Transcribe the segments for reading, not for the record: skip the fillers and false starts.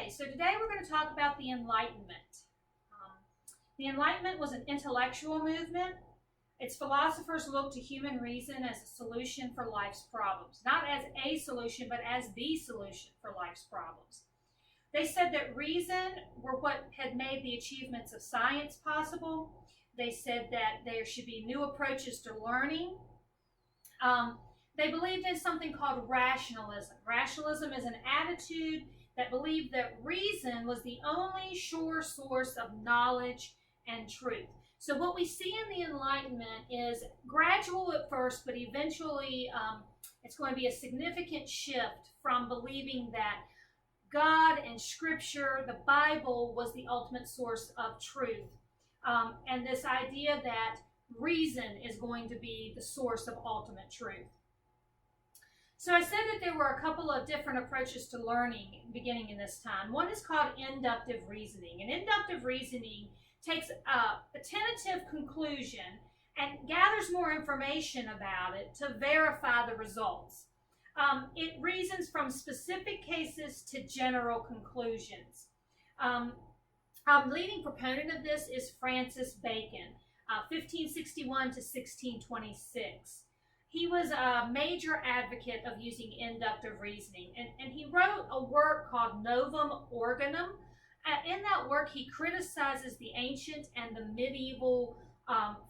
Okay, so today we're going to talk about the Enlightenment. The Enlightenment was an intellectual movement. Its philosophers looked to human reason as a solution for life's problems. Not as a solution, but as the solution for life's problems. They said that reason were what had made the achievements of science possible. They said that there should be new approaches to learning. They believed in something called rationalism. Rationalism is an attitude that believed that reason was the only sure source of knowledge and truth. So what we see in the Enlightenment is gradual at first, but eventually it's going to be a significant shift from believing that God and Scripture, the Bible, was the ultimate source of truth. And this idea that reason is going to be the source of ultimate truth. So I said that there were a couple of different approaches to learning beginning in this time. One is called inductive reasoning. And inductive reasoning takes a tentative conclusion and gathers more information about it to verify the results. It reasons from specific cases to general conclusions. A leading proponent of this is Francis Bacon, 1561 to 1626. He was a major advocate of using inductive reasoning, and he wrote a work called Novum Organum. In that work, he criticizes the ancient and the medieval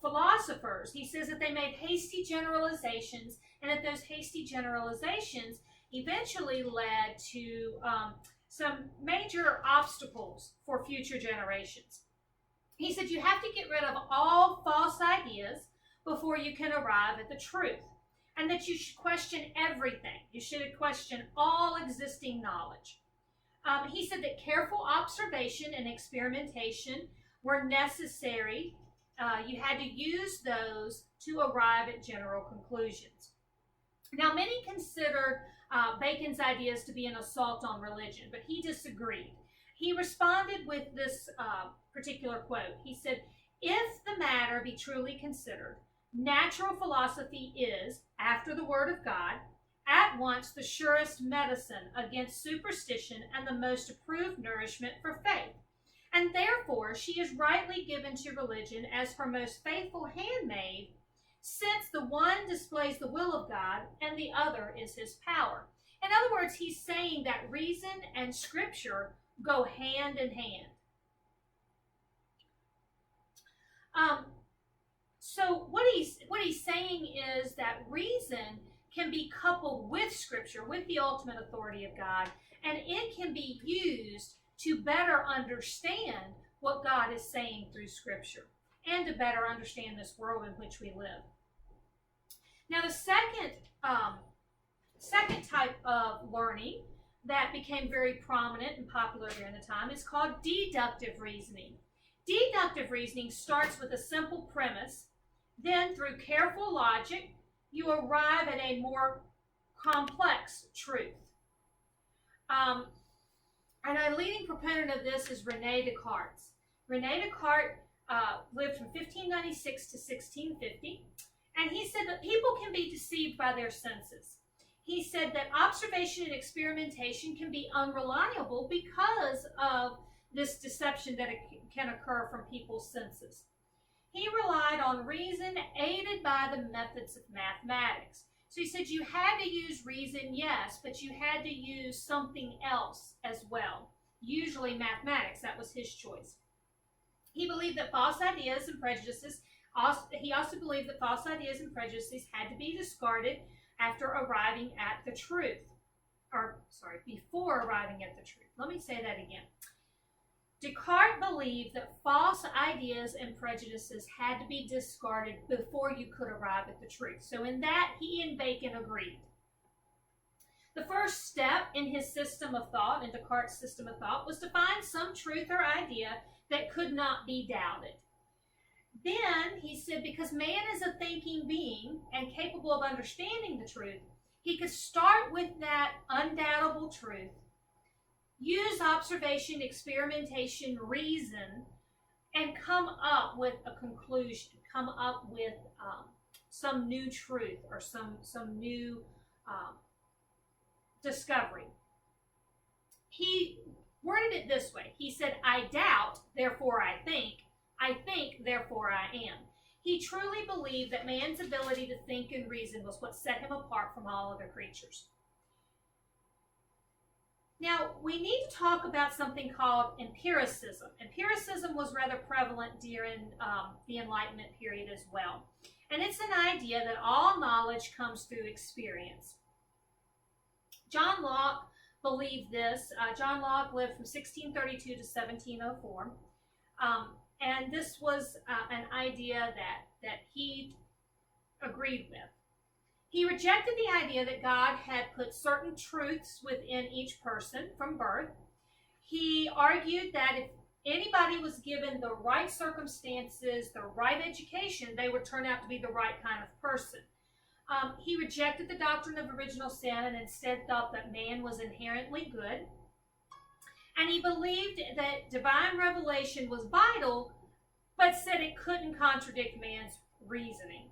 philosophers. He says that they made hasty generalizations, and that those hasty generalizations eventually led to some major obstacles for future generations. He said you have to get rid of all false ideas before you can arrive at the truth, and that you should question everything. You should question all existing knowledge. He said that careful observation and experimentation were necessary. You had to use those to arrive at general conclusions. Now, many considered Bacon's ideas to be an assault on religion, but he disagreed. He responded with this particular quote. He said, "If the matter be truly considered, natural philosophy is, after the Word of God, at once the surest medicine against superstition and the most approved nourishment for faith. And therefore she is rightly given to religion as her most faithful handmaid, since the one displays the will of God and the other is his power." In other words, he's saying that reason and Scripture go hand in hand. So what he's saying is that reason can be coupled with Scripture, with the ultimate authority of God, and it can be used to better understand what God is saying through Scripture and to better understand this world in which we live. Now, the second type of learning that became very prominent and popular during the time is called deductive reasoning. Deductive reasoning starts with a simple premise. Then, through careful logic, you arrive at a more complex truth. And a leading proponent of this is René Descartes. René Descartes lived from 1596 to 1650, and he said that people can be deceived by their senses. He said that observation and experimentation can be unreliable because of this deception that can occur from people's senses. He relied on reason aided by the methods of mathematics. So he said you had to use reason, yes, but you had to use something else as well. Usually mathematics, that was his choice. He believed that false ideas and prejudices, he also believed that false ideas and prejudices had to be discarded after arriving at the truth. Before arriving at the truth. Let me say that again. Descartes believed that false ideas and prejudices had to be discarded before you could arrive at the truth. So in that, he and Bacon agreed. The first step in his system of thought, in Descartes' system of thought, was to find some truth or idea that could not be doubted. Then, he said, because man is a thinking being and capable of understanding the truth, he could start with that undoubtable truth, use observation, experimentation, reason, and come up with a conclusion, come up with some new truth or some new discovery. He worded it this way. He said, I doubt, therefore I think, therefore I am. He truly believed that man's ability to think and reason was what set him apart from all other creatures. Now, we need to talk about something called empiricism. Empiricism was rather prevalent during the Enlightenment period as well. And it's an idea that all knowledge comes through experience. John Locke believed this. John Locke lived from 1632 to 1704. And this was an idea that he agreed with. He rejected the idea that God had put certain truths within each person from birth. He argued that if anybody was given the right circumstances, the right education, they would turn out to be the right kind of person. He rejected the doctrine of original sin and instead thought that man was inherently good. And he believed that divine revelation was vital, but said it couldn't contradict man's reasoning.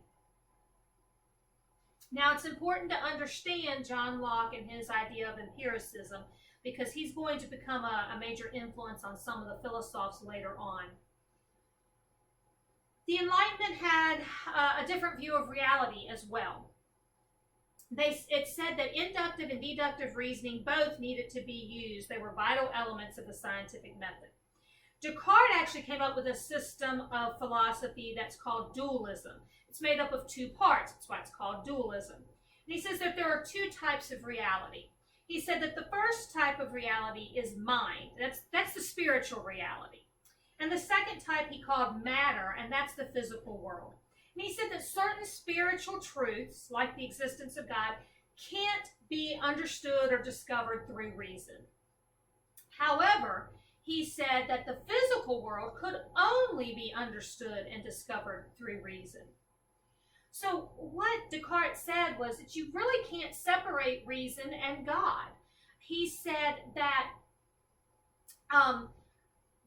Now, it's important to understand John Locke and his idea of empiricism, because he's going to become a major influence on some of the philosophers later on. The Enlightenment had a different view of reality as well. It said that inductive and deductive reasoning both needed to be used. They were vital elements of the scientific method. Descartes actually came up with a system of philosophy that's called dualism. It's made up of two parts. That's why it's called dualism. And he says that there are two types of reality. He said that the first type of reality is mind. That's the spiritual reality. And the second type he called matter, and that's the physical world. And he said that certain spiritual truths, like the existence of God, can't be understood or discovered through reason. However, he said that the physical world could only be understood and discovered through reason. So what Descartes said was that you really can't separate reason and God. He said that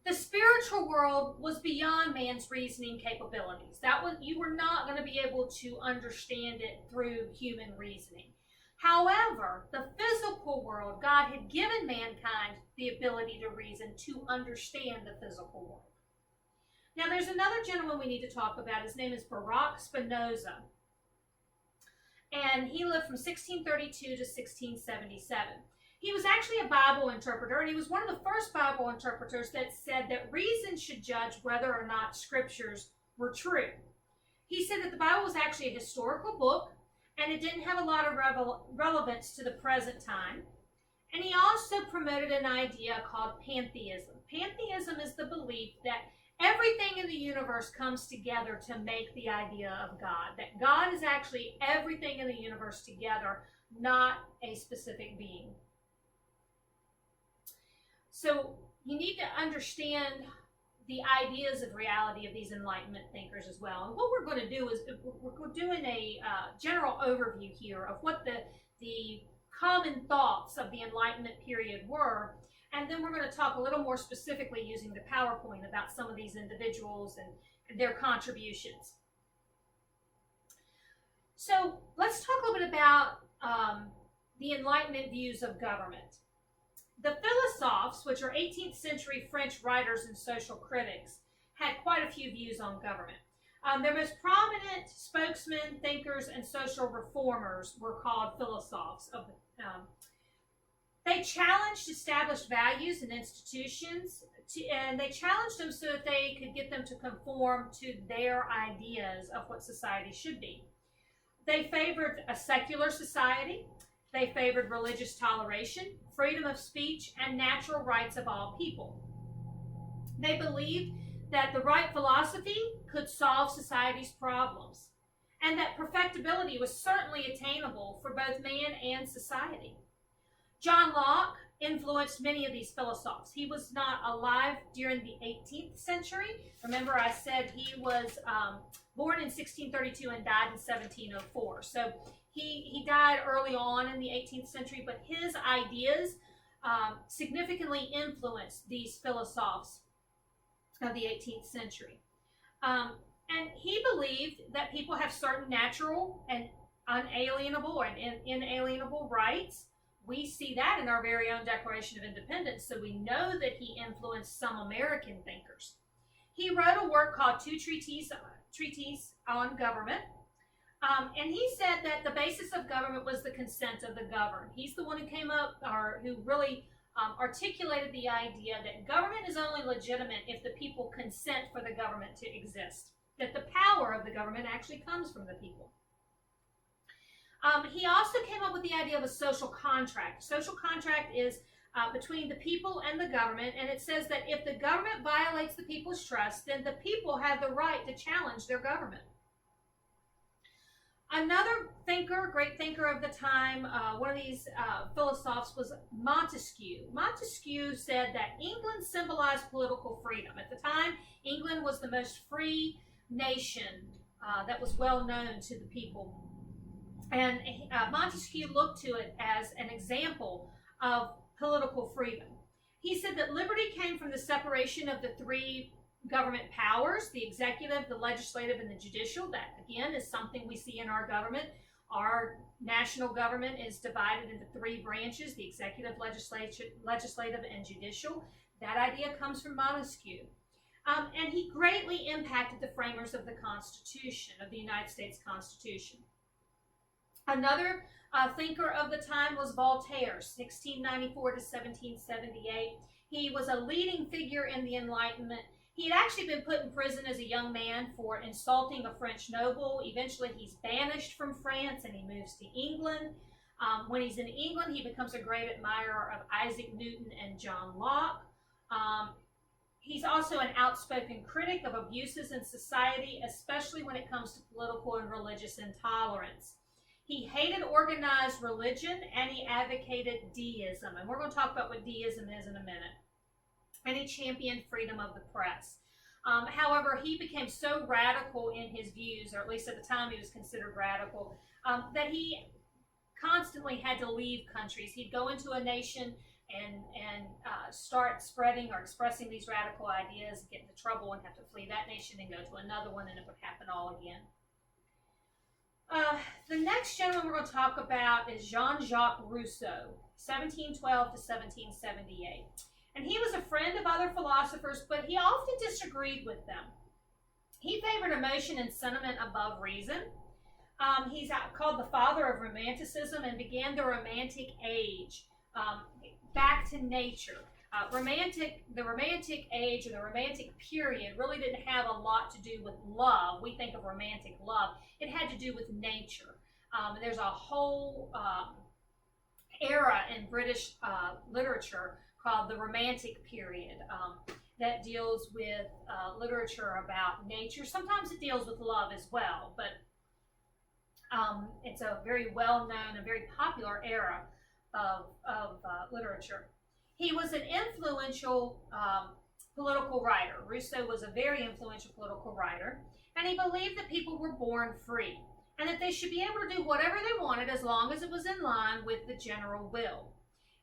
the spiritual world was beyond man's reasoning capabilities. You were not going to be able to understand it through human reasoning. However, the physical world, God had given mankind the ability to reason, to understand the physical world. Now, there's another gentleman we need to talk about. His name is Baruch Spinoza. And he lived from 1632 to 1677. He was actually a Bible interpreter, and he was one of the first Bible interpreters that said that reason should judge whether or not scriptures were true. He said that the Bible was actually a historical book, and it didn't have a lot of relevance to the present time. And he also promoted an idea called pantheism. Pantheism is the belief that everything in the universe comes together to make the idea of God. That God is actually everything in the universe together, not a specific being. So you need to understand the ideas of reality of these Enlightenment thinkers as well. And what we're going to do is we're doing a general overview here of what the common thoughts of the Enlightenment period were. And then we're going to talk a little more specifically using the PowerPoint about some of these individuals and their contributions. So let's talk a little bit about the Enlightenment views of government. The philosophers, which are 18th century French writers and social critics, had quite a few views on government. Their most prominent spokesmen, thinkers, and social reformers were called philosophers. They challenged established values and institutions, and they challenged them so that they could get them to conform to their ideas of what society should be. They favored a secular society. They favored religious toleration, freedom of speech, and natural rights of all people. They believed that the right philosophy could solve society's problems, and that perfectibility was certainly attainable for both man and society. John Locke influenced many of these philosophers. He was not alive during the 18th century. Remember, I said he was born in 1632 and died in 1704. So he died early on in the 18th century, but his ideas significantly influenced these philosophers of the 18th century. And he believed that people have certain natural and unalienable and inalienable rights, we see that in our very own Declaration of Independence, so we know that he influenced some American thinkers. He wrote a work called Two Treatises on Government, and he said that the basis of government was the consent of the governed. He's the one who came up, or who really articulated the idea that government is only legitimate if the people consent for the government to exist, that the power of the government actually comes from the people. He also came up with the idea of a social contract. Social contract is between the people and the government, and it says that if the government violates the people's trust, then the people have the right to challenge their government. Another thinker, great thinker of the time, one of these philosophers was Montesquieu. Montesquieu said that England symbolized political freedom. At the time, England was the most free nation that was well known to the people. And Montesquieu looked to it as an example of political freedom. He said that liberty came from the separation of the three government powers, the executive, the legislative, and the judicial. That, again, is something we see in our government. Our national government is divided into three branches, the executive, legislative, and judicial. That idea comes from Montesquieu. And he greatly impacted the framers of the Constitution, of the United States Constitution. Another thinker of the time was Voltaire, 1694 to 1778. He was a leading figure in the Enlightenment. He had actually been put in prison as a young man for insulting a French noble. Eventually, he's banished from France and he moves to England. When he's in England, he becomes a great admirer of Isaac Newton and John Locke. He's also an outspoken critic of abuses in society, especially when it comes to political and religious intolerance. He hated organized religion, and he advocated deism. And we're going to talk about what deism is in a minute. And he championed freedom of the press. However, he became so radical in his views, or at least at the time he was considered radical, that he constantly had to leave countries. He'd go into a nation and start spreading or expressing these radical ideas, get into trouble and have to flee that nation and go to another one, and it would happen all again. The next gentleman we're going to talk about is Jean-Jacques Rousseau, 1712 to 1778. And he was a friend of other philosophers, but he often disagreed with them. He favored emotion and sentiment above reason. He's called the father of Romanticism and began the Romantic Age, back to nature. The Romantic Age, or the Romantic period, really didn't have a lot to do with love. We think of romantic love. It had to do with nature. There's a whole era in British literature called the Romantic period that deals with literature about nature. Sometimes it deals with love as well, but it's a very well-known and very popular era of literature. He was an influential political writer. Rousseau was a very influential political writer, and he believed that people were born free and that they should be able to do whatever they wanted as long as it was in line with the general will.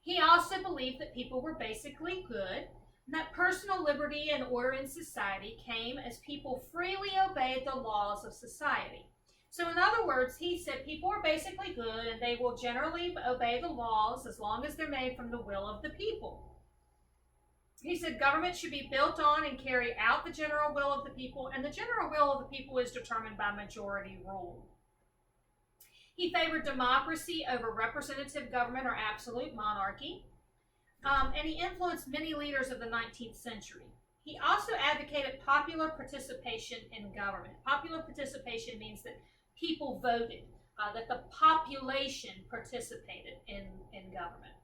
He also believed that people were basically good, and that personal liberty and order in society came as people freely obeyed the laws of society. So in other words, he said people are basically good and they will generally obey the laws as long as they're made from the will of the people. He said government should be built on and carry out the general will of the people, and the general will of the people is determined by majority rule. He favored democracy over representative government or absolute monarchy, and he influenced many leaders of the 19th century. He also advocated popular participation in government. Popular participation means that people voted, that the population participated in government.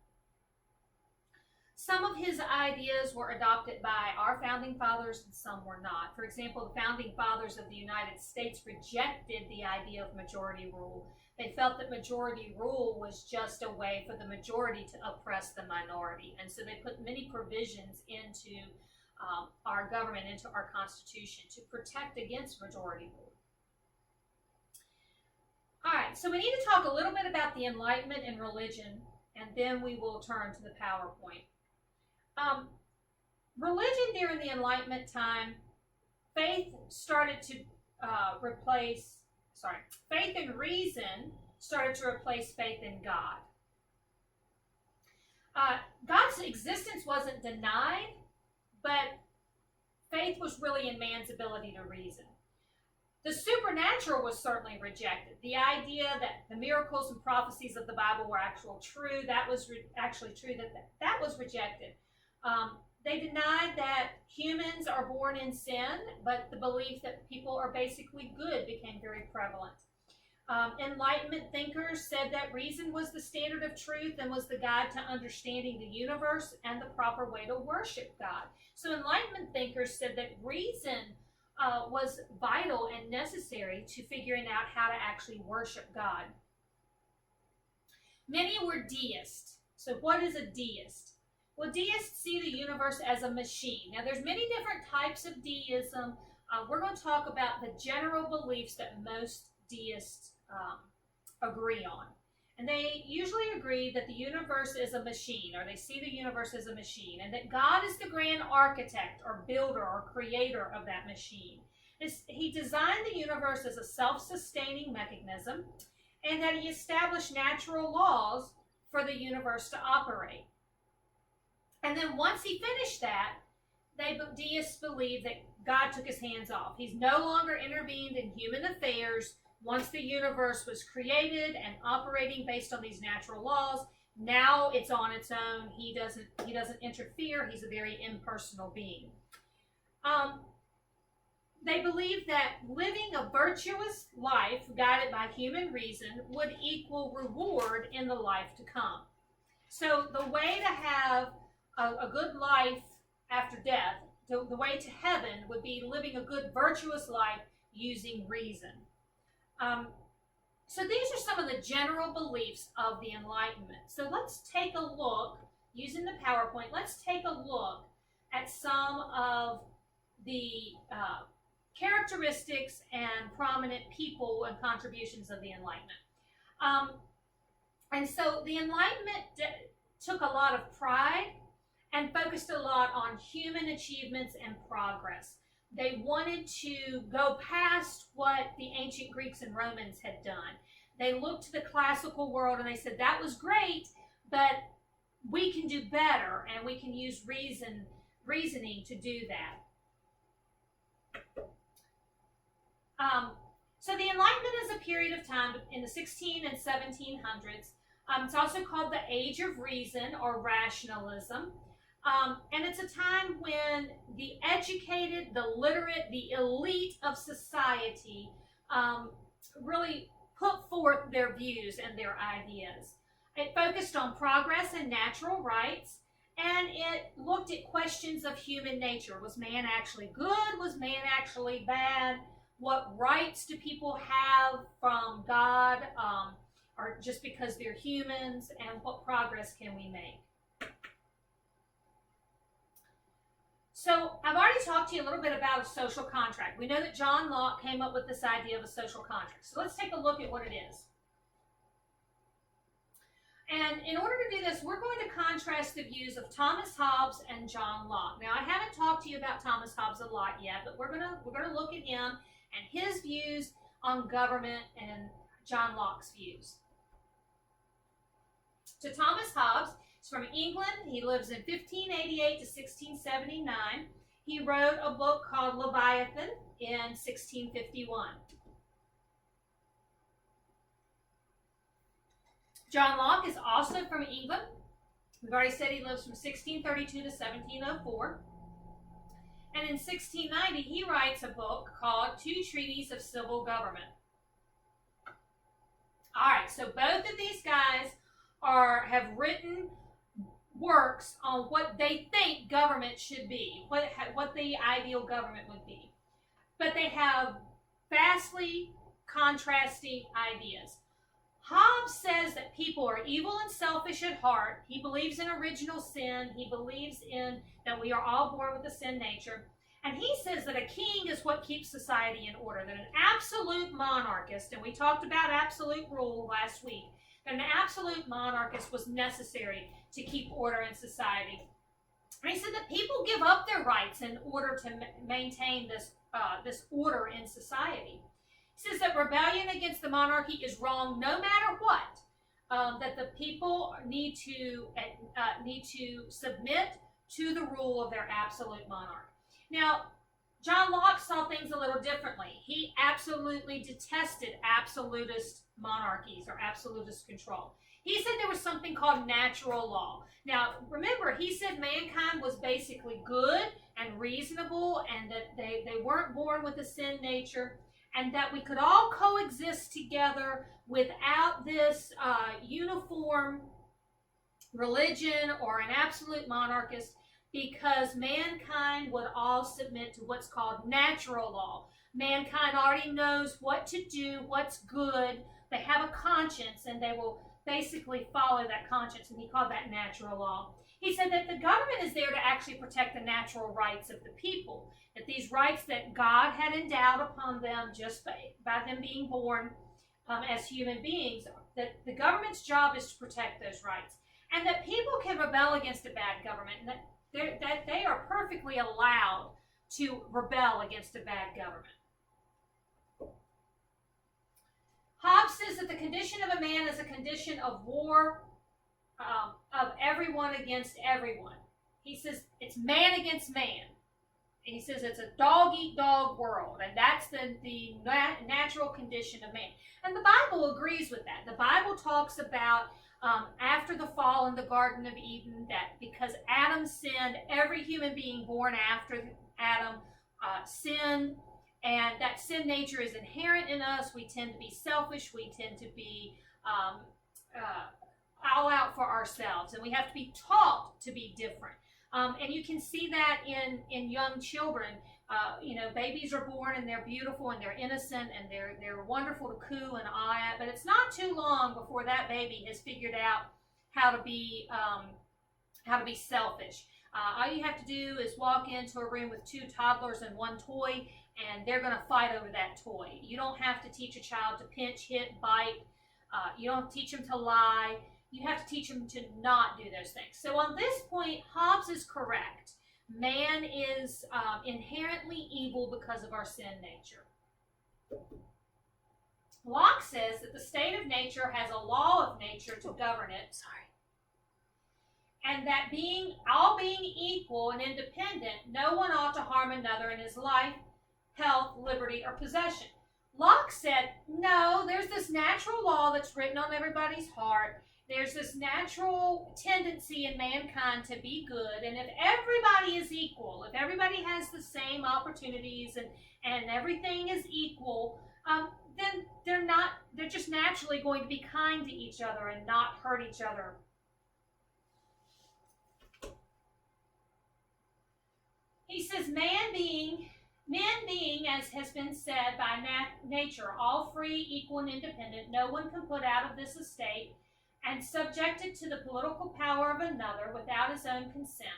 Some of his ideas were adopted by our founding fathers and some were not. For example, the founding fathers of the United States rejected the idea of majority rule. They felt that majority rule was just a way for the majority to oppress the minority. And so they put many provisions into our government, into our Constitution, to protect against majority rule. All right, so we need to talk a little bit about the Enlightenment and religion, and then we will turn to the PowerPoint. Religion during the Enlightenment time, faith and reason started to replace faith in God. existence wasn't denied, but faith was really in man's ability to reason. The supernatural was certainly rejected. The idea that the miracles and prophecies of the Bible were actually true, that was actually true, that was rejected. They denied that humans are born in sin, but the belief that people are basically good became very prevalent. Enlightenment thinkers said that reason was the standard of truth and was the guide to understanding the universe and the proper way to worship God. So Enlightenment thinkers said that reason was vital and necessary to figuring out how to actually worship God. Many were deists. So what is a deist? Well, deists see the universe as a machine. Now, there's many different types of deism. We're going to talk about the general beliefs that most deists agree on. And they usually agree that the universe is a machine, or they see the universe as a machine, and that God is the grand architect or builder or creator of that machine. He designed the universe as a self-sustaining mechanism, and that he established natural laws for the universe to operate. And then once he finished that, deists believe that God took his hands off. He's no longer intervened in human affairs. Once the universe was created and operating based on these natural laws, now it's on its own. He doesn't interfere. He's a very impersonal being. They believe that living a virtuous life guided by human reason would equal reward in the life to come. So the way to have a good life after death, the way to heaven, would be living a good virtuous life using reason. So these are some of the general beliefs of the Enlightenment. So let's take a look, using the PowerPoint, let's take a look at some of the characteristics and prominent people and contributions of the Enlightenment. And so the Enlightenment took a lot of pride and focused a lot on human achievements and progress. They wanted to go past what the ancient Greeks and Romans had done. They looked to the classical world and they said, that was great, but we can do better, and we can use reasoning to do that. So the Enlightenment is a period of time in the 16 and 1700s. It's also called the Age of Reason or Rationalism. And it's a time when the educated, the literate, the elite of society really put forth their views and their ideas. It focused on progress and natural rights, and it looked at questions of human nature. Was man actually good? Was man actually bad? What rights do people have from God, or just because they're humans? And what progress can we make? So I've already talked to you a little bit about a social contract. We know that John Locke came up with this idea of a social contract. So let's take a look at what it is. And in order to do this, we're going to contrast the views of Thomas Hobbes and John Locke. Now, I haven't talked to you about Thomas Hobbes a lot yet, but we're gonna look at him and his views on government and John Locke's views. So Thomas Hobbes, he's from England. He lives in 1588 to 1679. He wrote a book called Leviathan in 1651. John Locke is also from England. We've already said he lives from 1632 to 1704. And in 1690, he writes a book called Two Treatises of Civil Government. All right, so both of these guys have written works on what they think government should be, what the ideal government would be. But they have vastly contrasting ideas. Hobbes says that people are evil and selfish at heart. He believes in original sin. He believes in that we are all born with a sin nature. And he says that a king is what keeps society in order, that an absolute monarchist, and we talked about absolute rule last week, that an absolute monarchist was necessary to keep order in society. And he said that people give up their rights in order to maintain this order in society. He says that rebellion against the monarchy is wrong no matter what. that the people need to submit to the rule of their absolute monarch. Now, John Locke saw things a little differently. He absolutely detested absolutist monarchies or absolutist control. He said there was something called natural law. Now, remember, he said mankind was basically good and reasonable, and that they weren't born with a sin nature, and that we could all coexist together without this uniform religion or an absolute monarchist, because mankind would all submit to what's called natural law. Mankind already knows what to do, what's good. They have a conscience, and they will basically follow that conscience, and he called that natural law. He said that the government is there to actually protect the natural rights of the people, that these rights that God had endowed upon them just by them being born as human beings, that the government's job is to protect those rights, and that people can rebel against a bad government, and that they are perfectly allowed to rebel against a bad government. Hobbes says that the condition of a man is a condition of war, of everyone against everyone. He says it's man against man. And he says it's a dog-eat-dog world, and that's the natural condition of man. And the Bible agrees with that. The Bible talks about after the fall in the Garden of Eden, that because Adam sinned, every human being born after Adam sinned, and that sin nature is inherent in us. We tend to be selfish. We tend to be all out for ourselves, and we have to be taught to be different. And you can see that in young children. Babies are born and they're beautiful and they're innocent and they're wonderful to coo and eye at, but it's not too long before that baby has figured out how to be selfish. All you have to do is walk into a room with two toddlers and one toy, and they're going to fight over that toy. You don't have to teach a child to pinch, hit, bite. You don't teach them to lie. You have to teach them to not do those things. So on this point, Hobbes is correct. Man is inherently evil because of our sin nature. Locke says that the state of nature has a law of nature to govern it. And that all being equal and independent, no one ought to harm another in his life, health, liberty, or possession. Locke said, no, there's this natural law that's written on everybody's heart. There's this natural tendency in mankind to be good, and if everybody is equal, if everybody has the same opportunities and everything is equal, then they're just naturally going to be kind to each other and not hurt each other. He says, men being, as has been said, by nature, all free, equal, and independent, no one can put out of this estate, and subjected to the political power of another without his own consent.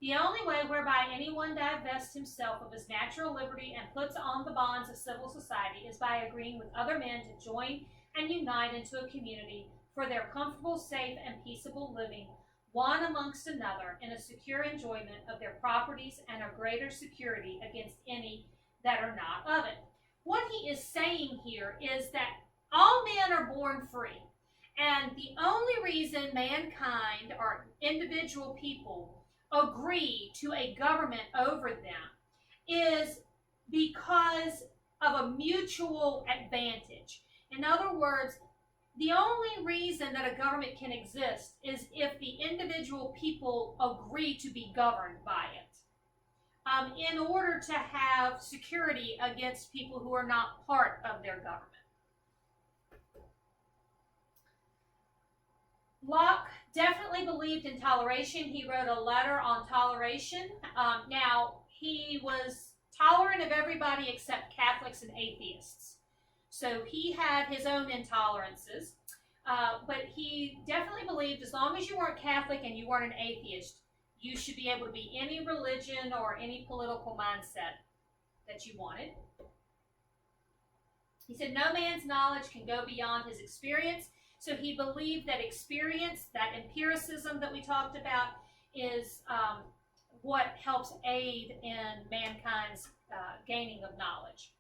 The only way whereby anyone divests himself of his natural liberty and puts on the bonds of civil society is by agreeing with other men to join and unite into a community for their comfortable, safe, and peaceable living, one amongst another, in a secure enjoyment of their properties and a greater security against any that are not of it. What he is saying here is that all men are born free. And the only reason mankind or individual people agree to a government over them is because of a mutual advantage. In other words, the only reason that a government can exist is if the individual people agree to be governed by it, in order to have security against people who are not part of their government. Locke definitely believed in toleration. He wrote a letter on toleration. Now, he was tolerant of everybody except Catholics and atheists. So he had his own intolerances. But he definitely believed as long as you weren't Catholic and you weren't an atheist, you should be able to be any religion or any political mindset that you wanted. He said no man's knowledge can go beyond his experience. So he believed that experience, that empiricism that we talked about, is what helps aid in mankind's gaining of knowledge.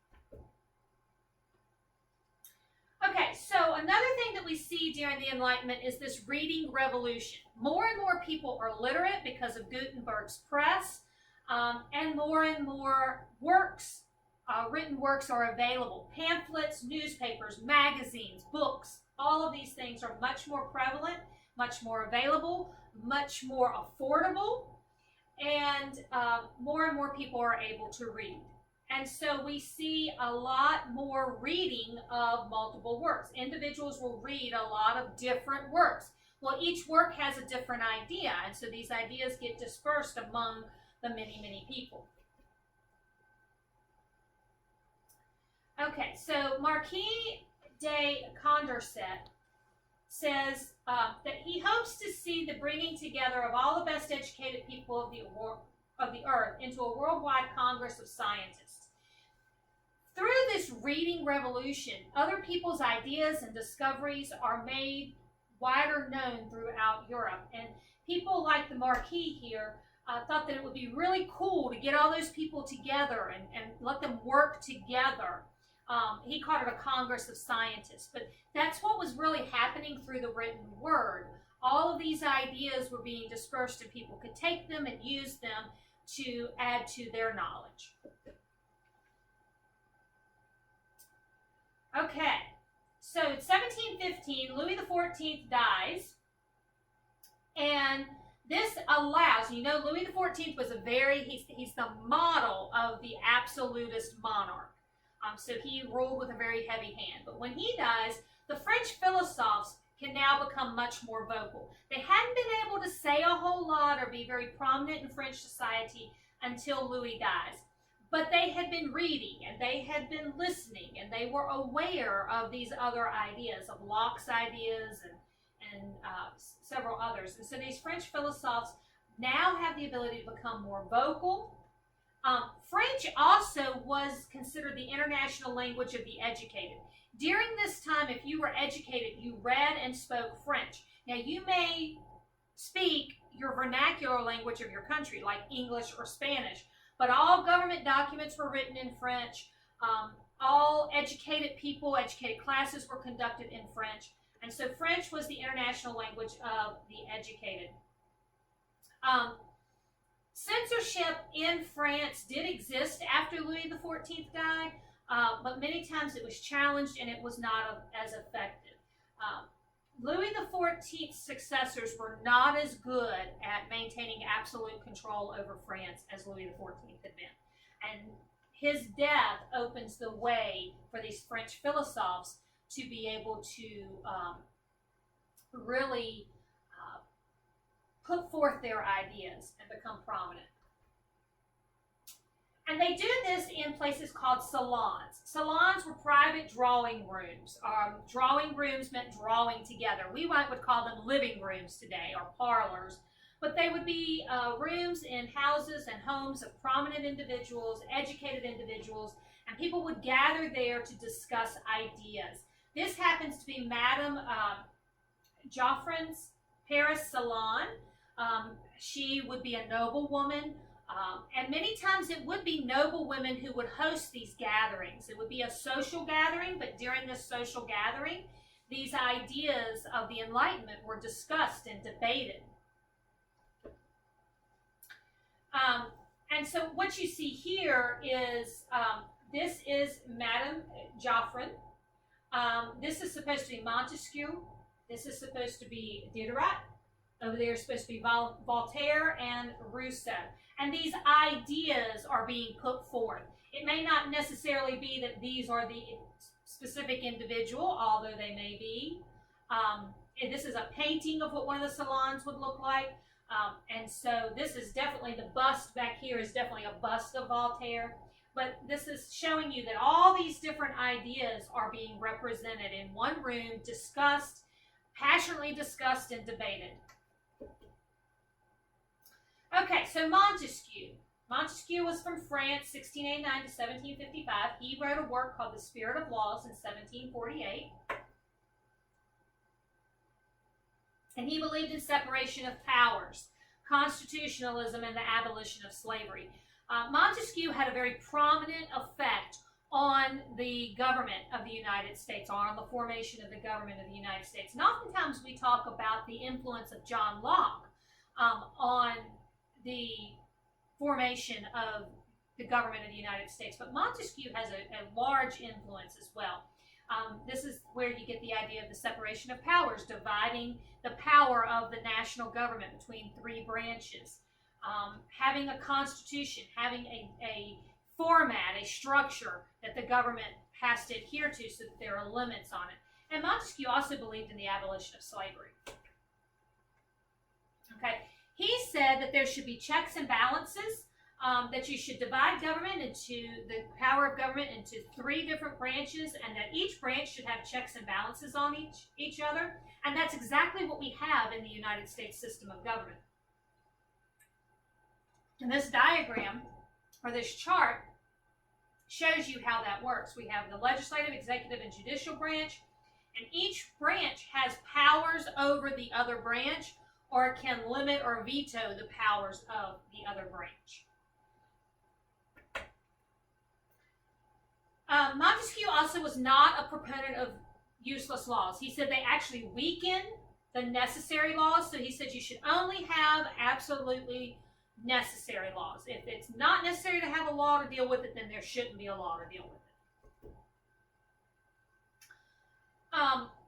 Okay, so another thing that we see during the Enlightenment is this reading revolution. More and more people are literate because of Gutenberg's press, and more works, written works are available. Pamphlets, newspapers, magazines, books, all of these things are much more prevalent, much more available, much more affordable, and more people are able to read. And so we see a lot more reading of multiple works. Individuals will read a lot of different works. Well, each work has a different idea, and so these ideas get dispersed among the many people. Okay, so Marquis de Condorcet says that he hopes to see the bringing together of all the best educated people of the earth into a worldwide congress of scientists. Through this reading revolution, other people's ideas and discoveries are made wider known throughout Europe. And people like the Marquis here thought that it would be really cool to get all those people together and let them work together. He called it a Congress of Scientists, but that's what was really happening through the written word. All of these ideas were being dispersed and people could take them and use them to add to their knowledge. Okay, so 1715, Louis XIV dies, and this allows, you know, Louis XIV was he's the model of the absolutist monarch. So he ruled with a very heavy hand. But when he dies, the French philosophes can now become much more vocal. They hadn't been able to say a whole lot or be very prominent in French society until Louis dies. But they had been reading and they had been listening and they were aware of these other ideas, of Locke's ideas and several others. And so these French philosophes now have the ability to become more vocal. French also was considered the international language of the educated. During this time, if you were educated, you read and spoke French. Now, you may speak your vernacular language of your country, like English or Spanish, but all government documents were written in French. All educated people, educated classes were conducted in French. And so French was the international language of the educated. Censorship in France did exist after Louis XIV died, but many times it was challenged and it was not as effective. Louis XIV's successors were not as good at maintaining absolute control over France as Louis XIV had been. And his death opens the way for these French philosophes to be able to really put forth their ideas and become prominent. And they do this in places called salons. Salons were private drawing rooms. Drawing rooms meant drawing together. We would call them living rooms today, or parlors. But they would be rooms in houses and homes of prominent individuals, educated individuals, and people would gather there to discuss ideas. This happens to be Madame Geoffrin's Paris salon. She would be a noblewoman, and many times it would be noble women who would host these gatherings. It would be a social gathering, but during this social gathering, these ideas of the Enlightenment were discussed and debated. And so what you see here is, this is Madame Geoffrin. This is supposed to be Montesquieu. This is supposed to be Diderot. Over there is supposed to be Voltaire and Rousseau. And these ideas are being put forth. It may not necessarily be that these are the specific individual, although they may be. And this is a painting of what one of the salons would look like. And so this is definitely, the bust back here is definitely a bust of Voltaire. But this is showing you that all these different ideas are being represented in one room, discussed, passionately discussed and debated. Okay, so Montesquieu. Montesquieu was from France, 1689 to 1755. He wrote a work called The Spirit of Laws in 1748. And he believed in separation of powers, constitutionalism, and the abolition of slavery. Montesquieu had a very prominent effect on the government of the United States, or on the formation of the government of the United States. And oftentimes we talk about the influence of John Locke on the formation of the government of the United States, but Montesquieu has a large influence as well. This is where you get the idea of the separation of powers, dividing the power of the national government between three branches, having a constitution, having a format, a structure that the government has to adhere to so that there are limits on it. And Montesquieu also believed in the abolition of slavery. Okay, he said that there should be checks and balances, that you should divide government into the power of government into three different branches, and that each branch should have checks and balances on each other. And that's exactly what we have in the United States system of government. And this diagram, or this chart, shows you how that works. We have the legislative, executive, and judicial branch, and each branch has powers over the other branch, or can limit or veto the powers of the other branch. Montesquieu also was not a proponent of useless laws. He said they actually weaken the necessary laws, so he said you should only have absolutely necessary laws. If it's not necessary to have a law to deal with it, then there shouldn't be a law to deal with it.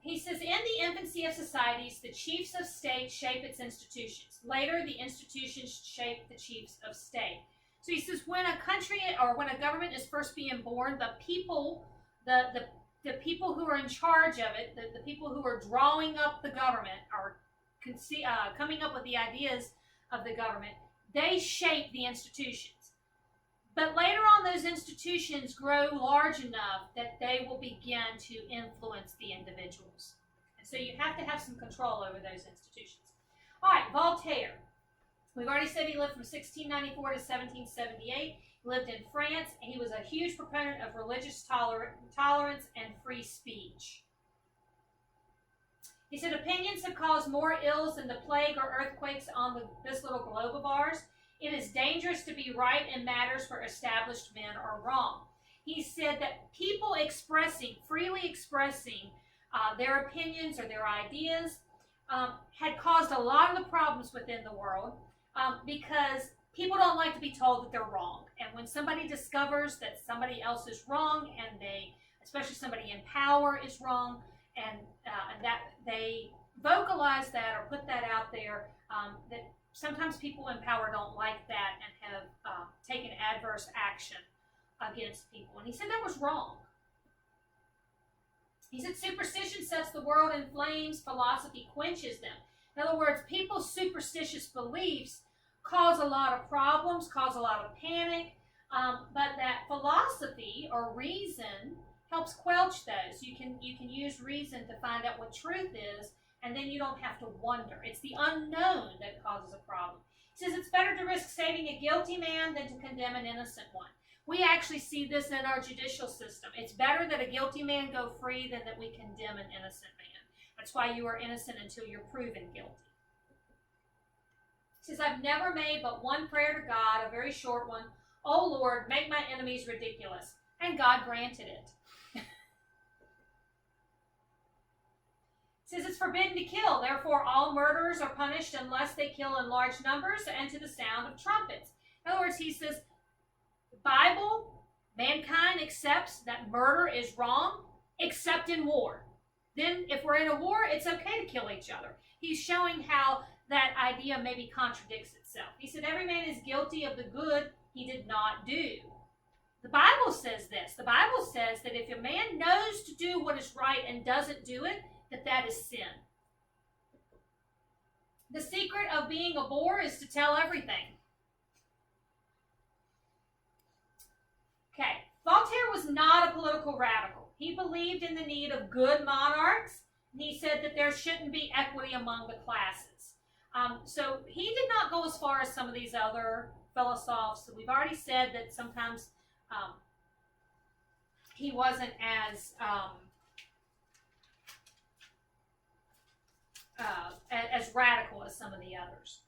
He says, in the infancy of societies, the chiefs of state shape its institutions. Later, the institutions shape the chiefs of state. So he says, when a country or when a government is first being born, the people, the people who are in charge of it, the people who are drawing up the government, or coming up with the ideas of the government, they shape the institutions. But later on, those institutions grow large enough that they will begin to influence the individuals. And so you have to have some control over those institutions. All right, Voltaire. We've already said he lived from 1694 to 1778. He lived in France, and he was a huge proponent of religious tolerance and free speech. He said, opinions have caused more ills than the plague or earthquakes on this little globe of ours. It is dangerous to be right in matters where established men are wrong. He said that people freely expressing their opinions or their ideas had caused a lot of the problems within the world because people don't like to be told that they're wrong. And when somebody discovers that somebody else is wrong, and especially somebody in power is wrong, and that they vocalize that or put that out there, that sometimes people in power don't like that and have taken adverse action against people. And he said that was wrong. He said superstition sets the world in flames, philosophy quenches them. In other words, people's superstitious beliefs cause a lot of problems, cause a lot of panic, but that philosophy or reason helps quelch those. You can use reason to find out what truth is, and then you don't have to wonder. It's the unknown that causes a problem. He says it's better to risk saving a guilty man than to condemn an innocent one. We actually see this in our judicial system. It's better that a guilty man go free than that we condemn an innocent man. That's why you are innocent until you're proven guilty. He says, I've never made but one prayer to God, a very short one. Oh Lord, make my enemies ridiculous. And God granted it. It says it's forbidden to kill. Therefore, all murderers are punished unless they kill in large numbers and to the sound of trumpets. In other words, he says, the Bible, mankind accepts that murder is wrong, except in war. Then if we're in a war, it's okay to kill each other. He's showing how that idea maybe contradicts itself. He said, every man is guilty of the good he did not do. The Bible says this. The Bible says that if a man knows to do what is right and doesn't do it, that is sin. The secret of being a bore is to tell everything. Okay, Voltaire was not a political radical. He believed in the need of good monarchs, and he said that there shouldn't be equity among the classes. So he did not go as far as some of these other philosophers. We've already said that sometimes he wasn't as radical as some of the others.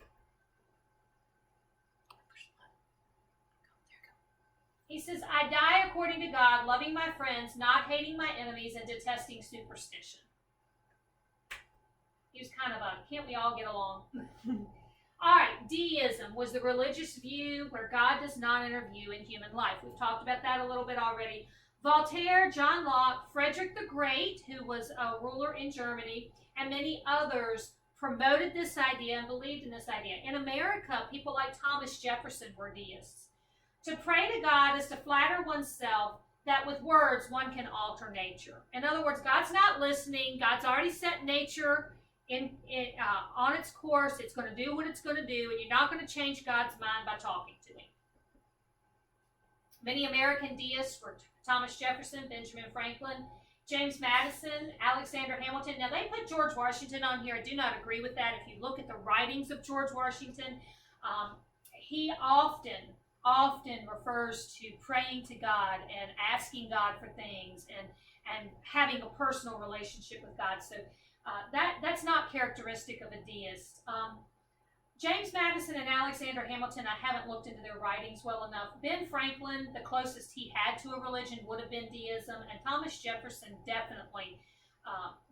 He He says, I die according to God, loving my friends, not hating my enemies, and detesting superstition. He was kind of a, can't we all get along? All right, deism was the religious view where God does not intervene in human life. We've talked about that a little bit already. Voltaire, John Locke, Frederick the Great, who was a ruler in Germany, and many others promoted this idea and believed in this idea. In America, people like Thomas Jefferson were deists. To pray to God is to flatter oneself that with words one can alter nature. In other words, God's not listening. God's already set nature on its course. It's going to do what it's going to do, and you're not going to change God's mind by talking to him. Many American deists were Thomas Jefferson, Benjamin Franklin, James Madison, Alexander Hamilton. Now, they put George Washington on here. I do not agree with that. If you look at the writings of George Washington, he often refers to praying to God and asking God for things and having a personal relationship with God. So that's not characteristic of a deist. James Madison and Alexander Hamilton, I haven't looked into their writings well enough. Ben Franklin, the closest he had to a religion would have been deism, and Thomas Jefferson definitely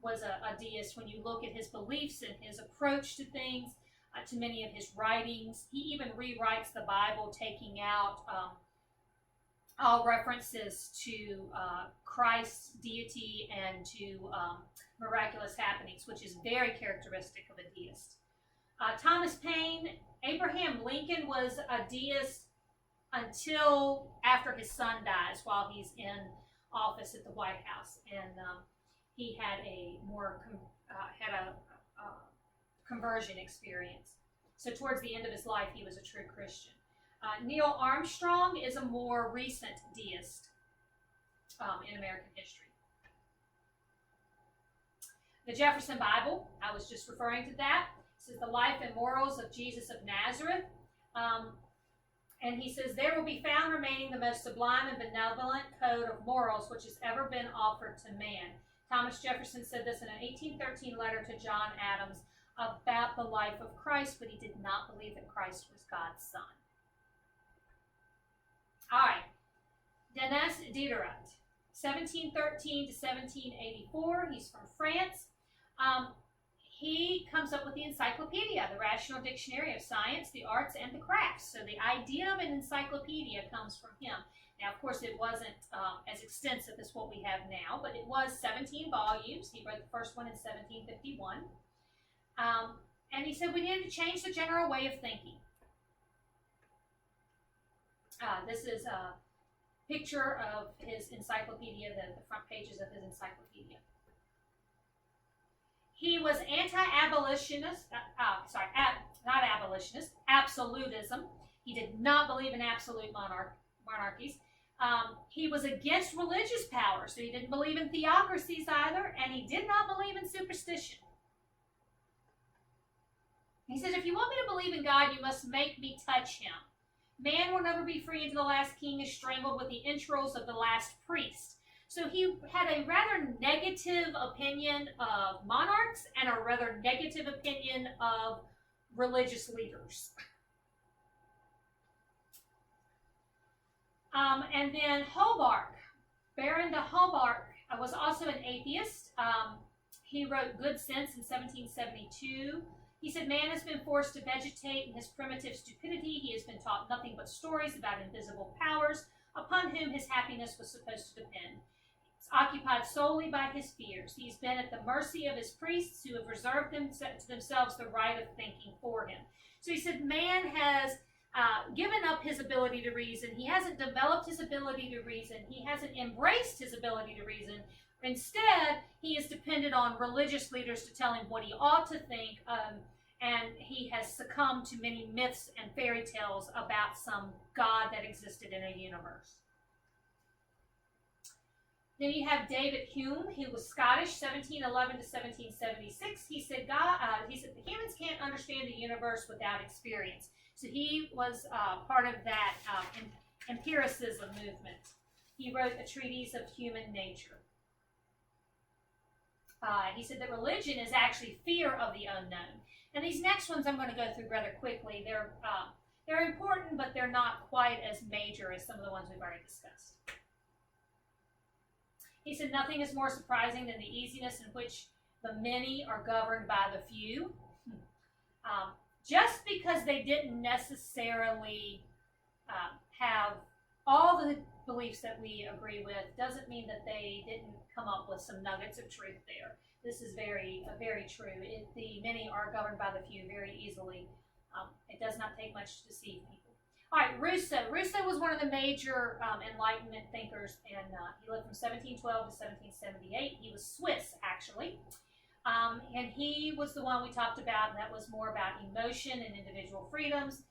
was a deist when you look at his beliefs and his approach to things, to many of his writings. He even rewrites the Bible, taking out all references to Christ's deity and to miraculous happenings, which is very characteristic of a deist. Thomas Paine, Abraham Lincoln was a deist until after his son dies, while he's in office at the White House, and he had a more conversion experience. So towards the end of his life, he was a true Christian. Neil Armstrong is a more recent deist in American history. The Jefferson Bible, I was just referring to that. This is the life and morals of Jesus of Nazareth. And he says, there will be found remaining the most sublime and benevolent code of morals which has ever been offered to man. Thomas Jefferson said this in an 1813 letter to John Adams about the life of Christ, but he did not believe that Christ was God's son. All right. Denis Diderot, 1713 to 1784. He's from France. He comes up with the encyclopedia, the Rational Dictionary of Science, the Arts, and the Crafts. So the idea of an encyclopedia comes from him. Now, of course, it wasn't as extensive as what we have now, but it was 17 volumes. He wrote the first one in 1751. And he said we needed to change the general way of thinking. This is a picture of his encyclopedia, the front pages of his encyclopedia. He was anti-abolitionist, not abolitionist, absolutism. He did not believe in absolute monarchies. He was against religious power, so he didn't believe in theocracies either, and he did not believe in superstition. He says, if you want me to believe in God, you must make me touch him. Man will never be free until the last king is strangled with the entrails of the last priest. So he had a rather negative opinion of monarchs and a rather negative opinion of religious leaders. And then Holbach, Baron de Holbach, was also an atheist. He wrote Good Sense in 1772. He said, man has been forced to vegetate in his primitive stupidity. He has been taught nothing but stories about invisible powers upon whom his happiness was supposed to depend. He's occupied solely by his fears. He's been at the mercy of his priests who have reserved to themselves the right of thinking for him. So he said, man has given up his ability to reason. He hasn't developed his ability to reason. He hasn't embraced his ability to reason. Instead, he is dependent on religious leaders to tell him what he ought to think, and he has succumbed to many myths and fairy tales about some God that existed in a universe. Then you have David Hume. He was Scottish, 1711 to 1776. He said, the humans can't understand the universe without experience. So he was part of that empiricism movement. He wrote a treatise of human nature. He said that religion is actually fear of the unknown. And these next ones I'm going to go through rather quickly. They're important, but they're not quite as major as some of the ones we've already discussed. He said, nothing is more surprising than the easiness in which the many are governed by the few. Just because they didn't necessarily have all the beliefs that we agree with doesn't mean that they didn't come up with some nuggets of truth there. This is very true. The many are governed by the few very easily. It does not take much to deceive people. All right, Rousseau. Rousseau was one of the major Enlightenment thinkers, and he lived from 1712 to 1778. He was Swiss, actually. And he was the one we talked about, and that was more about emotion and individual freedoms.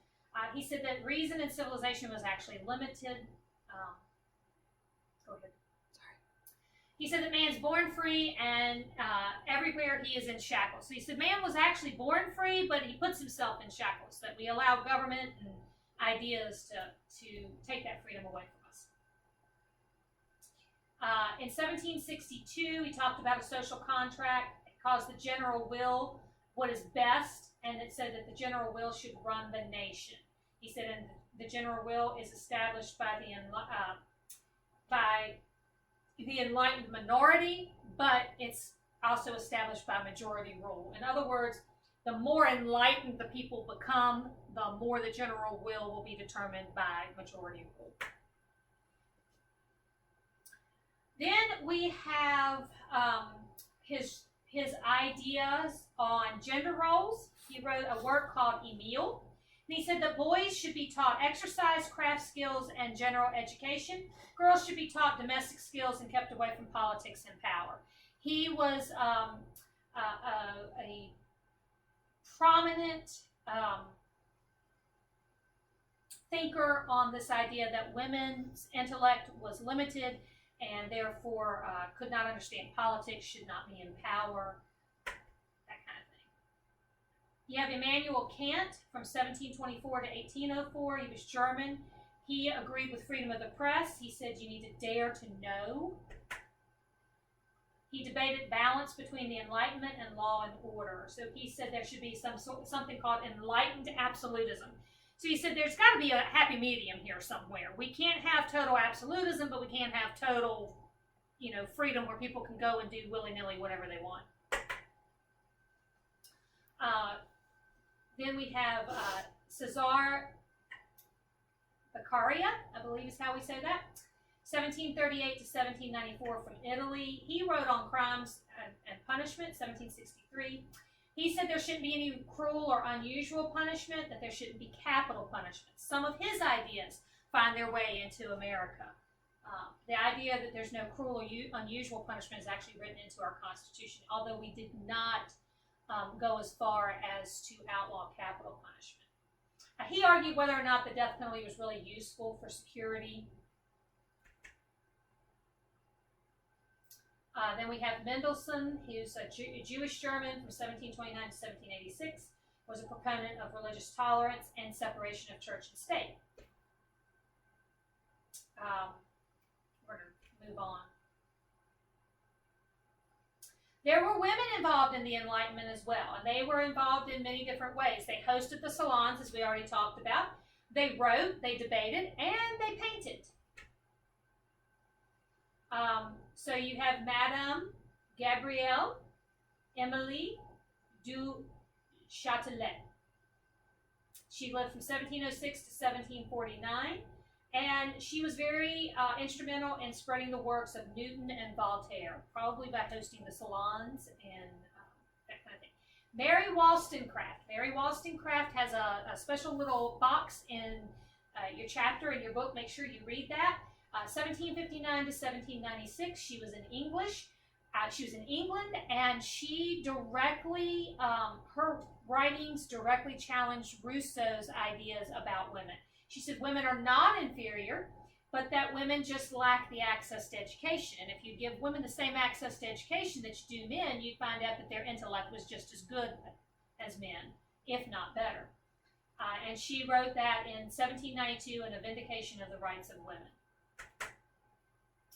He said that reason and civilization was actually limited. Go ahead. Sorry. He said that man's born free, and everywhere he is in shackles. So he said man was actually born free, but he puts himself in shackles, that we allow government and ideas to take that freedom away from us. In 1762, he talked about a social contract. It caused the general will what is best, and it said that the general will should run the nation. He said, and the general will is established by the enlightened minority, but it's also established by majority rule. In other words, the more enlightened the people become, the more the general will be determined by majority rule. Then we have his ideas on gender roles. He wrote a work called Emile. And he said that boys should be taught exercise, craft skills, and general education. Girls should be taught domestic skills and kept away from politics and power. He was a prominent thinker on this idea that women's intellect was limited and therefore could not understand politics, should not be in power, that kind of thing. You have Immanuel Kant from 1724 to 1804. He was German. He agreed with freedom of the press. He said you need to dare to know. He debated balance between the Enlightenment and law and order. So he said there should be something called enlightened absolutism. So he said there's got to be a happy medium here somewhere. We can't have total absolutism, but we can't have total, freedom where people can go and do willy-nilly whatever they want. Then we have Cesare Beccaria, I believe is how we say that. 1738 to 1794 from Italy. He wrote on crimes and punishment, 1763. He said there shouldn't be any cruel or unusual punishment, that there shouldn't be capital punishment. Some of his ideas find their way into America. The idea that there's no cruel or unusual punishment is actually written into our Constitution, although we did not go as far as to outlaw capital punishment. He argued whether or not the death penalty was really useful for security. Then we have Mendelssohn, who's a Jewish German from 1729 to 1786, was a proponent of religious tolerance and separation of church and state. We're going to move on. There were women involved in the Enlightenment as well, and they were involved in many different ways. They hosted the salons, as we already talked about. They wrote, they debated, and they painted. So you have Madame Gabrielle Emilie du Châtelet. She lived from 1706 to 1749, and she was very instrumental in spreading the works of Newton and Voltaire, probably by hosting the salons and that kind of thing. Mary Wollstonecraft. Mary Wollstonecraft has a special little box in your chapter in your book. Make sure you read that. 1759 to 1796, she was in English. She was in England, and she directly, her writings directly challenged Rousseau's ideas about women. She said women are not inferior, but that women just lack the access to education. And if you give women the same access to education that you do men, you'd find out that their intellect was just as good as men, if not better. And she wrote that in 1792 in A Vindication of the Rights of Women.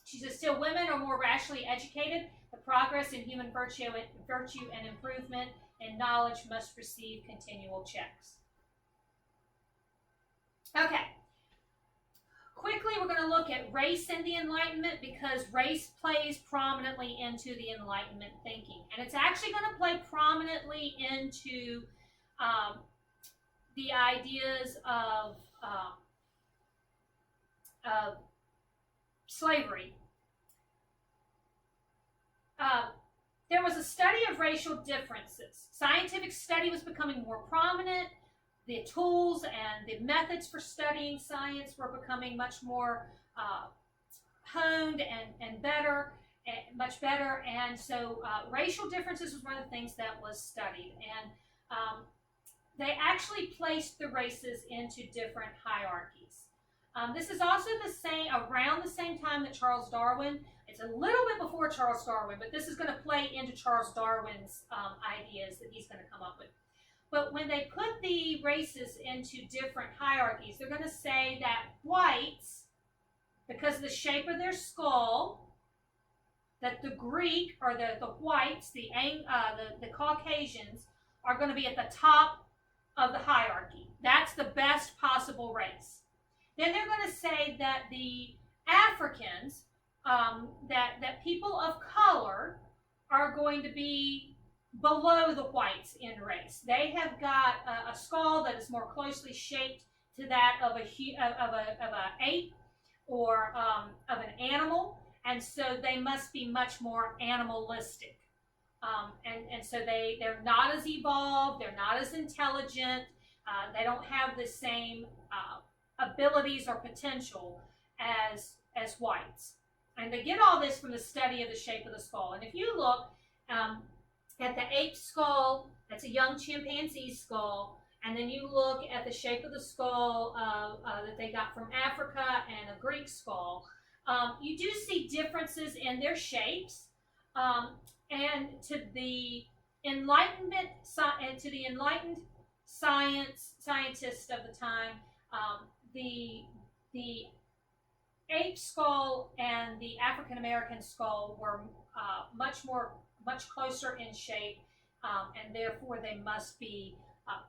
She says, still women are more rationally educated. The progress in human virtue and improvement in knowledge must receive continual checks. Okay. Quickly, we're going to look at race in the Enlightenment because race plays prominently into the Enlightenment thinking. And it's actually going to play prominently into the ideas of slavery. There was a study of racial differences. Scientific study was becoming more prominent. The tools and the methods for studying science were becoming much more honed and better, much better. And so racial differences was one of the things that was studied. And they actually placed the races into different hierarchies. This is also around the same time that Charles Darwin. It's a little bit before Charles Darwin, but this is going to play into Charles Darwin's ideas that he's going to come up with. But when they put the races into different hierarchies, they're going to say that whites, because of the shape of their skull, that the Greek, or the whites, the Caucasians, are going to be at the top of the hierarchy. That's the best possible race. Then they're going to say that the Africans, that people of color, are going to be below the whites in race. They have got a skull that is more closely shaped to that of a ape or of an animal, and so they must be much more animalistic. And so they're not as evolved, they're not as intelligent, they don't have the same abilities or potential as whites. And they get all this from the study of the shape of the skull. And if you look at the ape skull, that's a young chimpanzee skull, and then you look at the shape of the skull that they got from Africa and a Greek skull, you do see differences in their shapes. And to the enlightened scientists of the time, the ape skull and the African American skull were much closer in shape, and therefore they must be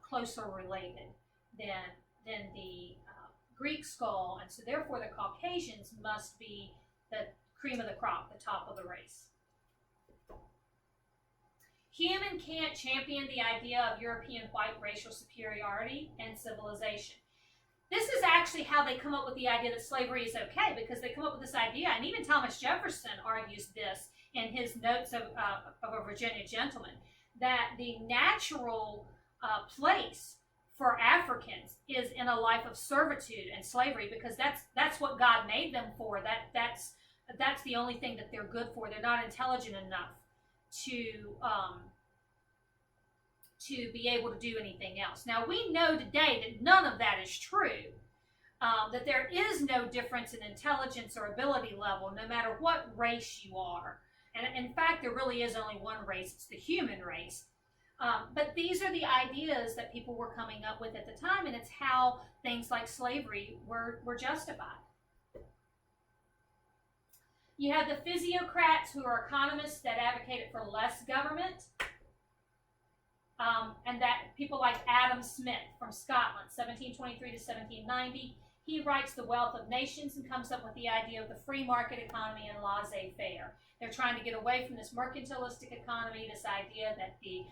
closer related than the Greek skull, and so therefore the Caucasians must be the cream of the crop, the top of the race. Hume and Kant championed the idea of European white racial superiority and civilization. This is actually how they come up with the idea that slavery is okay, because they come up with this idea, and even Thomas Jefferson argues this in his Notes of a Virginia Gentleman, that the natural place for Africans is in a life of servitude and slavery, because that's what God made them for. That's the only thing that they're good for. They're not intelligent enough to be able to do anything else. Now, we know today that none of that is true, that there is no difference in intelligence or ability level, no matter what race you are. And in fact, there really is only one race, it's the human race. But these are the ideas that people were coming up with at the time, and it's how things like slavery were justified. You have the physiocrats, who are economists that advocated for less government, and that people like Adam Smith from Scotland, 1723 to 1790, he writes The Wealth of Nations and comes up with the idea of the free market economy and laissez-faire. They're trying to get away from this mercantilistic economy, this idea that the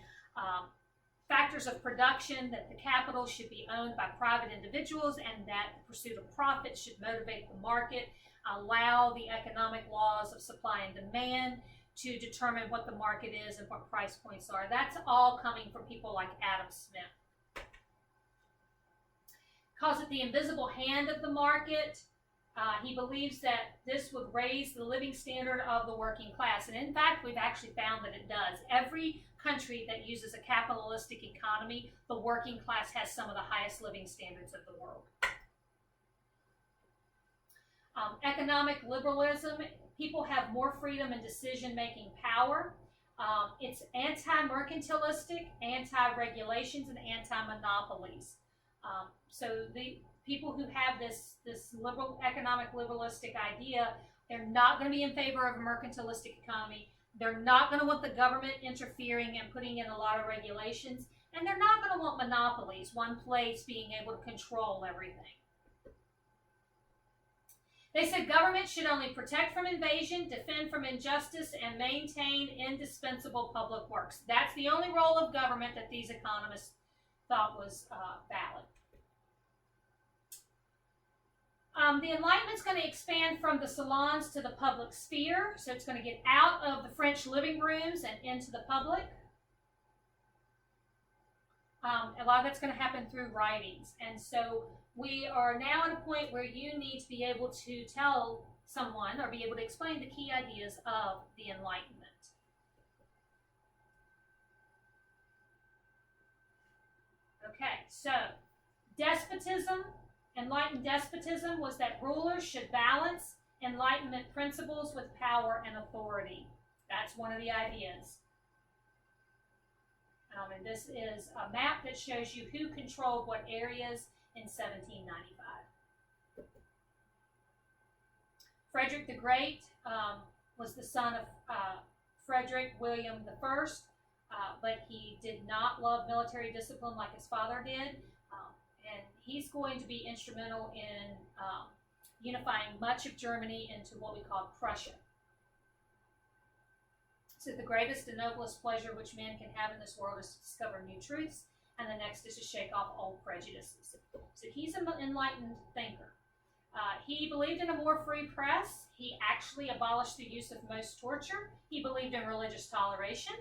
factors of production, that the capital should be owned by private individuals, and that the pursuit of profit should motivate the market, allow the economic laws of supply and demand to determine what the market is and what price points are. That's all coming from people like Adam Smith. Calls it the invisible hand of the market. He believes that this would raise the living standard of the working class. And in fact, we've actually found that it does. Every country that uses a capitalistic economy, the working class has some of the highest living standards of the world. Economic liberalism, people have more freedom and decision-making power. It's anti-mercantilistic, anti-regulations, and anti-monopolies. So the people who have this liberal, economic liberalistic idea, they're not going to be in favor of a mercantilistic economy. They're not going to want the government interfering and putting in a lot of regulations. And they're not going to want monopolies, one place being able to control everything. They said government should only protect from invasion, defend from injustice, and maintain indispensable public works. That's the only role of government that these economists thought was valid. The Enlightenment's going to expand from the salons to the public sphere, so it's going to get out of the French living rooms and into the public. A lot of that's going to happen through writings, and so we are now at a point where you need to be able to tell someone or be able to explain the key ideas of the Enlightenment. Okay, so despotism, enlightened despotism was that rulers should balance Enlightenment principles with power and authority. That's one of the ideas. And this is a map that shows you who controlled what areas in 1795. Frederick the Great was the son of Frederick William I, but he did not love military discipline like his father did. And he's going to be instrumental in unifying much of Germany into what we call Prussia. So the greatest and noblest pleasure which man can have in this world is to discover new truths, and the next is to shake off old prejudices. So he's an enlightened thinker. He believed in a more free press. He actually abolished the use of most torture. He believed in religious toleration.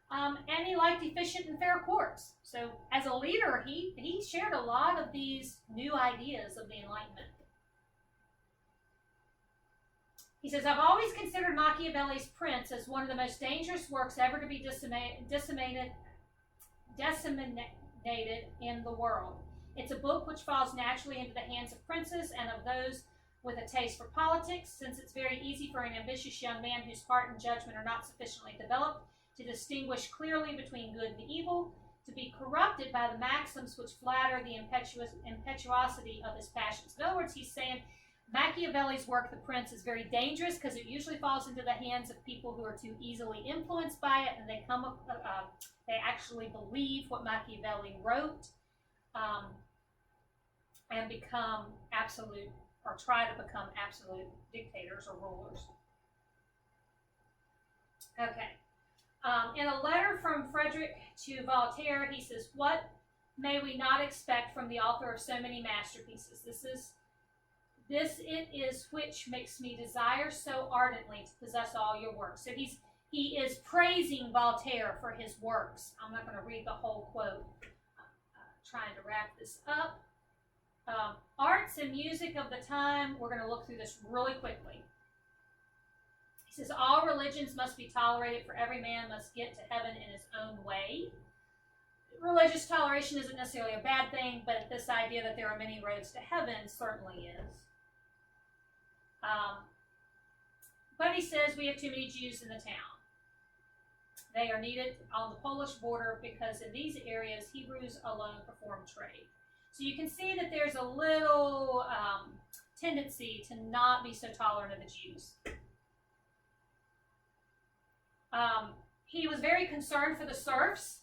And he liked efficient and fair courts. So as a leader, he shared a lot of these new ideas of the Enlightenment. He says, I've always considered Machiavelli's Prince as one of the most dangerous works ever to be disseminated in the world. It's a book which falls naturally into the hands of princes and of those with a taste for politics, since it's very easy for an ambitious young man whose heart and judgment are not sufficiently developed to distinguish clearly between good and evil, to be corrupted by the maxims which flatter the impetuosity of his passions. In other words, he's saying Machiavelli's work, The Prince, is very dangerous because it usually falls into the hands of people who are too easily influenced by it, and they actually believe what Machiavelli wrote and become absolute, or try to become absolute dictators or rulers. Okay. In a letter from Frederick to Voltaire, he says, what may we not expect from the author of so many masterpieces? This it is which makes me desire so ardently to possess all your works. So he is praising Voltaire for his works. I'm not going to read the whole quote. Trying to wrap this up. Arts and music of the time, we're going to look through this really quickly. He says, all religions must be tolerated, for every man must get to heaven in his own way. Religious toleration isn't necessarily a bad thing, but this idea that there are many roads to heaven certainly is. But he says we have too many Jews in the town. They are needed on the Polish border because in these areas, Hebrews alone perform trade. So you can see that there's a little tendency to not be so tolerant of the Jews. He was very concerned for the serfs.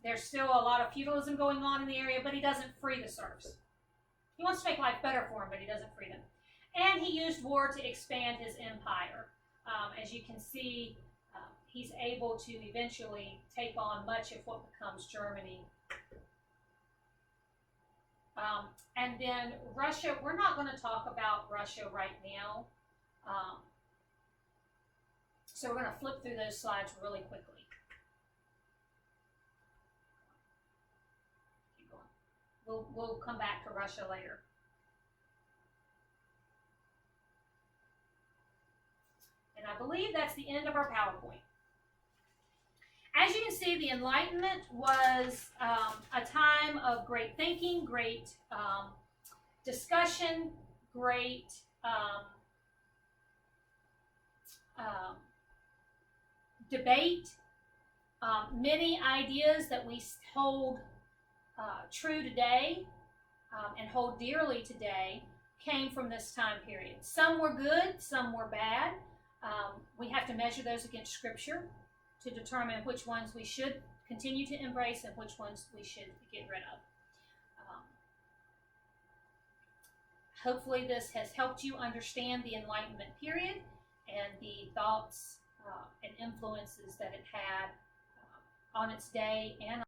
There's still a lot of feudalism going on in the area, but he doesn't free the serfs. He wants to make life better for them, but he doesn't free them. And he used war to expand his empire. As you can see, he's able to eventually take on much of what becomes Germany. And then Russia, we're not going to talk about Russia right now. So we're going to flip through those slides really quickly. Keep going. We'll come back to Russia later. And I believe that's the end of our PowerPoint. As you can see, the Enlightenment was a time of great thinking, great discussion, great debate. Many ideas that we hold true today and hold dearly today came from this time period. Some were good, some were bad. We have to measure those against Scripture to determine which ones we should continue to embrace and which ones we should get rid of. Hopefully this has helped you understand the Enlightenment period and the thoughts and influences that it had on its day and